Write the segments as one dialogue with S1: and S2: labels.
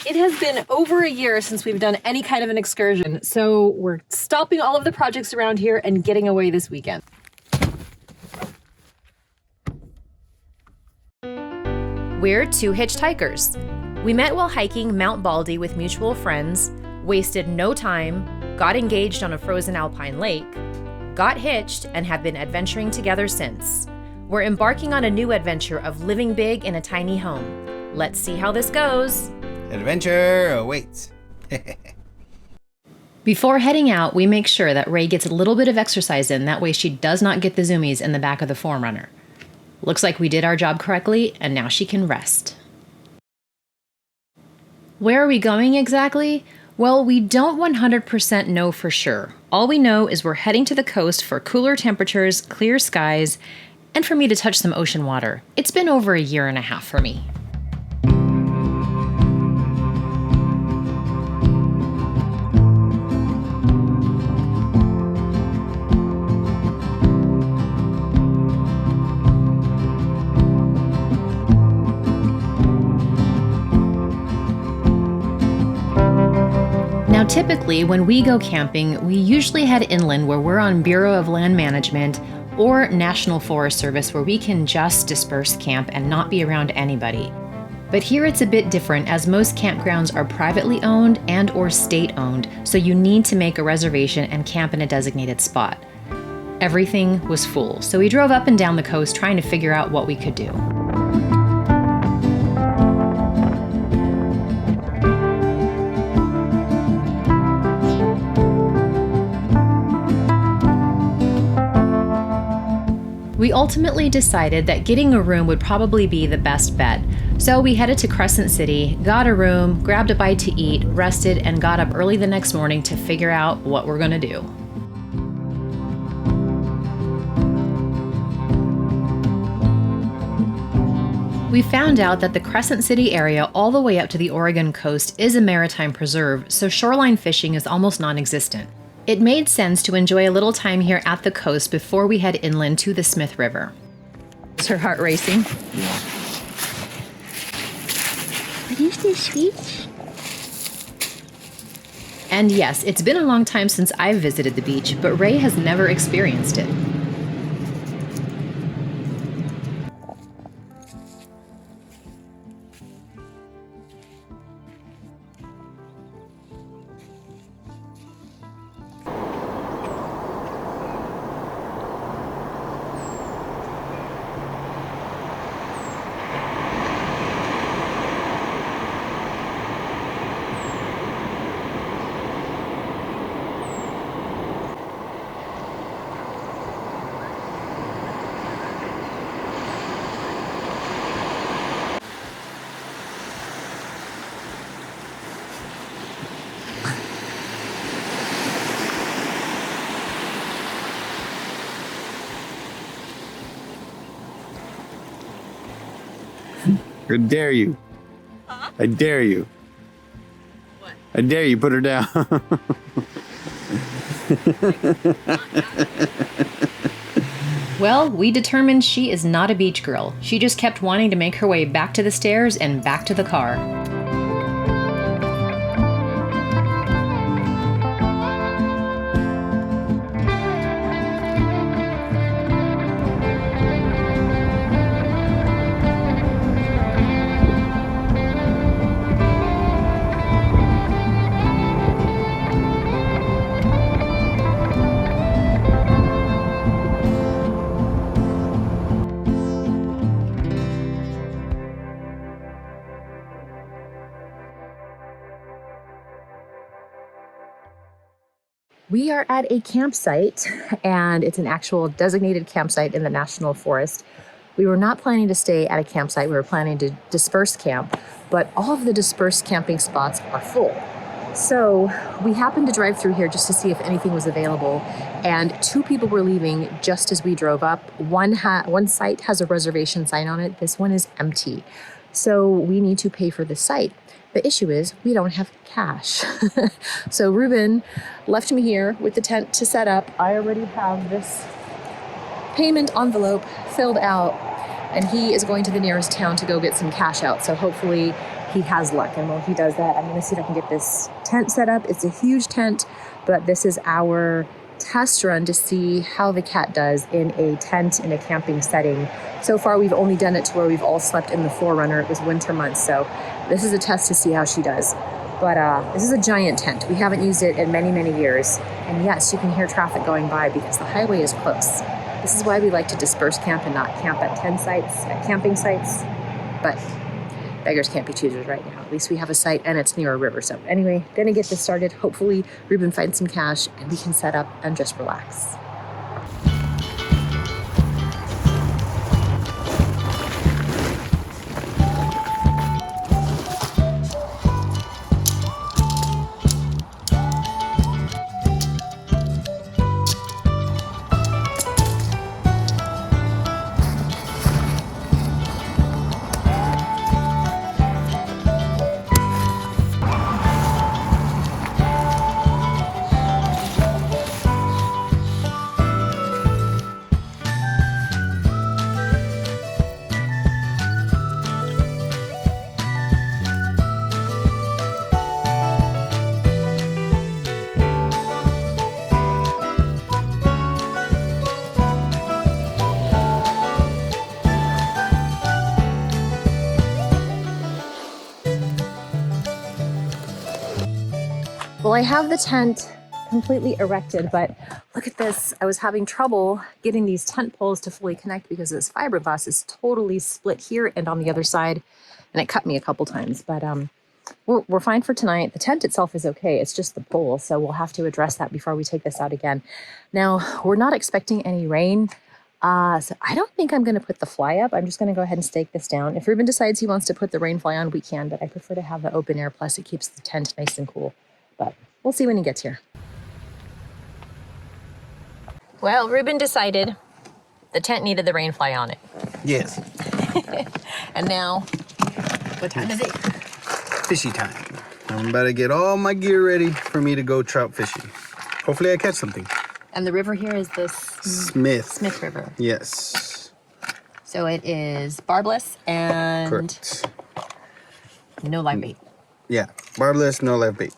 S1: It has been over a year since we've done any kind of an excursion, so we're stopping all of the projects around here and getting away this weekend.
S2: We're two hitchhikers. We met while hiking Mount Baldy with mutual friends, wasted no time, got engaged on a frozen alpine lake, got hitched, and have been adventuring together since. We're embarking on a new adventure of living big in a tiny home. Let's see how this goes.
S3: Adventure awaits.
S2: Before heading out, we make sure that Ray gets a little bit of exercise in, that way she does not get the zoomies in the back of the 4Runner. Looks like we did our job correctly, and now she can rest. Where are we going exactly? Well, we don't 100% know for sure. All we know is we're heading to the coast for cooler temperatures, clear skies, and for me to touch some ocean water. It's been over a year and a half for me. Now, typically, when we go camping, we usually head inland where we're on Bureau of Land Management or National Forest Service, where we can just disperse camp and not be around anybody. But here it's a bit different, as most campgrounds are privately owned and or state owned, so you need to make a reservation and camp in a designated spot. Everything was full, so we drove up and down the coast trying to figure out what we could do. We ultimately decided that getting a room would probably be the best bet. So we headed to Crescent City, got a room, grabbed a bite to eat, rested, and got up early the next morning to figure out what we're gonna do. We found out that the Crescent City area all the way up to the Oregon coast is a maritime preserve, so shoreline fishing is almost non-existent. It made sense to enjoy a little time here at the coast before we head inland to the Smith River.
S4: Is her heart racing?
S5: Yeah. Are you so sweet?
S2: And yes, it's been a long time since I've visited the beach, but Ray has never experienced it.
S3: I dare you.
S1: Huh?
S3: I dare you.
S1: What?
S3: I dare you, put her down.
S2: Well, we determined she is not a beach girl. She just kept wanting to make her way back to the stairs and back to the car. We are at a campsite, and it's an actual designated campsite in the National Forest. We were not planning to stay at a campsite. We were planning to disperse camp, but all of the dispersed camping spots are full. So we happened to drive through here just to see if anything was available, and two people were leaving just as we drove up. One site has a reservation sign on it. This one is empty. So we need to pay for the site. The issue is we don't have cash. So Ruben left me here with the tent to set up. I already have this payment envelope filled out, and he is going to the nearest town to go get some cash out. So hopefully he has luck. And while he does that, I'm gonna see if I can get this tent set up. It's a huge tent, but this is our test run to see how the cat does in a tent in a camping setting. So far, we've only done it to where we've all slept in the Forerunner. It was winter months, so this is a test to see how she does. But this is a giant tent. We haven't used it in many, many years. And yes, you can hear traffic going by because the highway is close. This is why we like to disperse camp and not camp at camping sites. But beggars can't be choosers right now. At least we have a site and it's near a river. So anyway, gonna get this started. Hopefully Ruben finds some cash and we can set up and just relax. Well, I have the tent completely erected, but look at this. I was having trouble getting these tent poles to fully connect because this fiberglass is totally split here and on the other side, and it cut me a couple times. But we're fine for tonight. The tent itself is okay. It's just the pole, so we'll have to address that before we take this out again. Now, we're not expecting any rain, so I don't think I'm going to put the fly up. I'm just going to go ahead and stake this down. If Ruben decides he wants to put the rain fly on, we can, but I prefer to have the open air, plus it keeps the tent nice and cool. But we'll see when he gets here. Well, Ruben decided the tent needed the rain fly on it.
S3: Yes.
S2: And now, what time is it?
S3: Fishy time. I'm about to get all my gear ready for me to go trout fishing. Hopefully I catch something.
S2: And the river here is the
S3: Smith
S2: River.
S3: Yes.
S2: So it is barbless and
S3: Correct.
S2: no live bait.
S3: Yeah. Barbless, no live bait.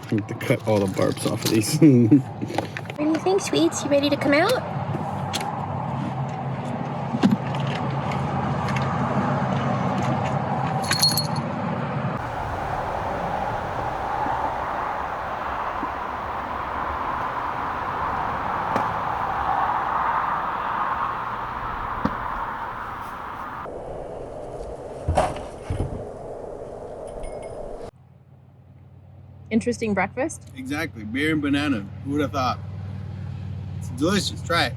S3: I have to cut all the barbs off of these.
S5: What do you think, sweets? You ready to come out?
S2: Interesting breakfast.
S3: Exactly. Beer and banana. Who would have thought? It's delicious. Try it.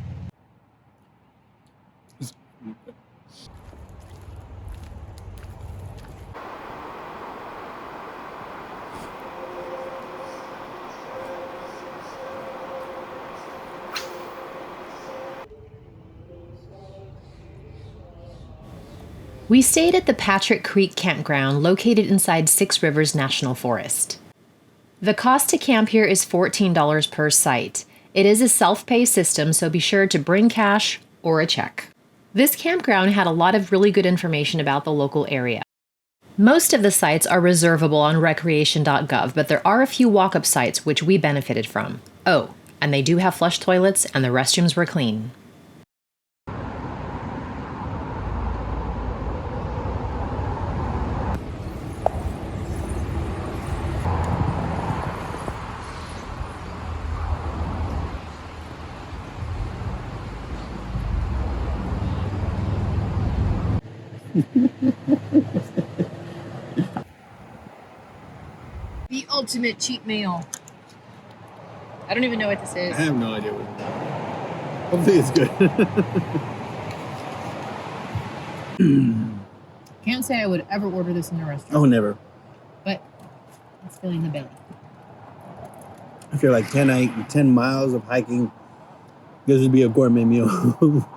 S1: We stayed at the Patrick Creek Campground located inside Six Rivers National Forest. The cost to camp here is $14 per site. It is a self-pay system, so be sure to bring cash or a check. This campground had a lot of really good information about the local area. Most of the sites are reservable on recreation.gov, but there are a few walk-up sites which we benefited from. Oh, and they do have flush toilets and the restrooms were clean.
S2: The ultimate cheat meal. I don't even know what this is.
S3: I have no idea what it is. Hopefully it's good.
S2: Can't say I would ever order this in a restaurant.
S3: Oh, never.
S2: But it's filling the belly.
S3: I feel like 10 miles of hiking, this would be a gourmet meal.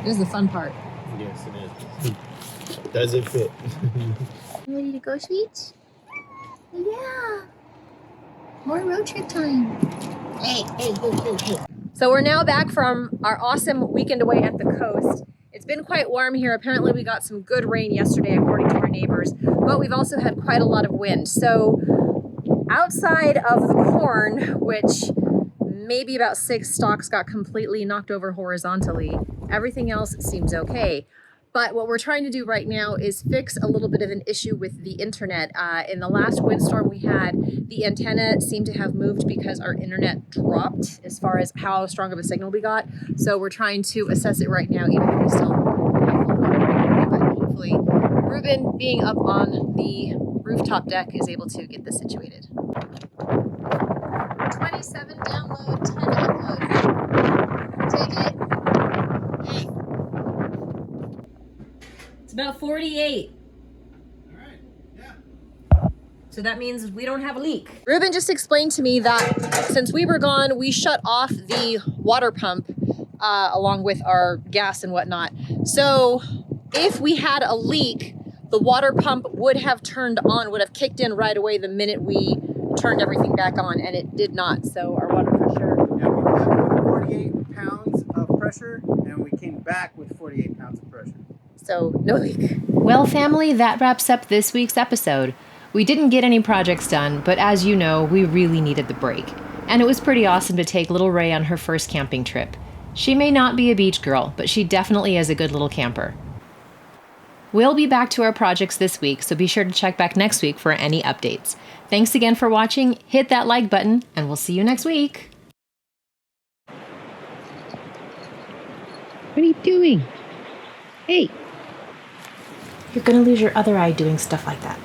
S2: This is the fun part.
S3: Yes, it is. Does it fit?
S5: Ready to go, sweets? Yeah. More road trip time. Hey.
S2: So we're now back from our awesome weekend away at the coast. It's been quite warm here. Apparently we got some good rain yesterday according to our neighbors, but we've also had quite a lot of wind. So outside of the corn, which maybe about 6 stalks got completely knocked over horizontally, everything else seems okay. But what we're trying to do right now is fix a little bit of an issue with the internet. In the last windstorm we had, the antenna seemed to have moved because our internet dropped as far as how strong of a signal we got. So we're trying to assess it right now, even though we still have full coverage. But hopefully Ruben, being up on the rooftop deck, is able to get this situated. 27 download, 10 upload. Take it. It's about 48.
S3: All right. Yeah.
S2: So that means we don't have a leak. Ruben just explained to me that since we were gone, we shut off the water pump along with our gas and whatnot. So if we had a leak, the water pump would have turned on, would have kicked in right away the minute we turned everything back on, and it did not. So our water pressure.
S3: Yeah, we left with 48 pounds of pressure, and we came back with 48 pounds of pressure.
S2: So no leak.
S1: Well, family, that wraps up this week's episode. We didn't get any projects done, but as you know, we really needed the break. And it was pretty awesome to take little Ray on her first camping trip. She may not be a beach girl, but she definitely is a good little camper. We'll be back to our projects this week, so be sure to check back next week for any updates. Thanks again for watching, hit that like button, and we'll see you next week.
S4: What are you doing? Hey.
S1: You're gonna lose your other eye doing stuff like that.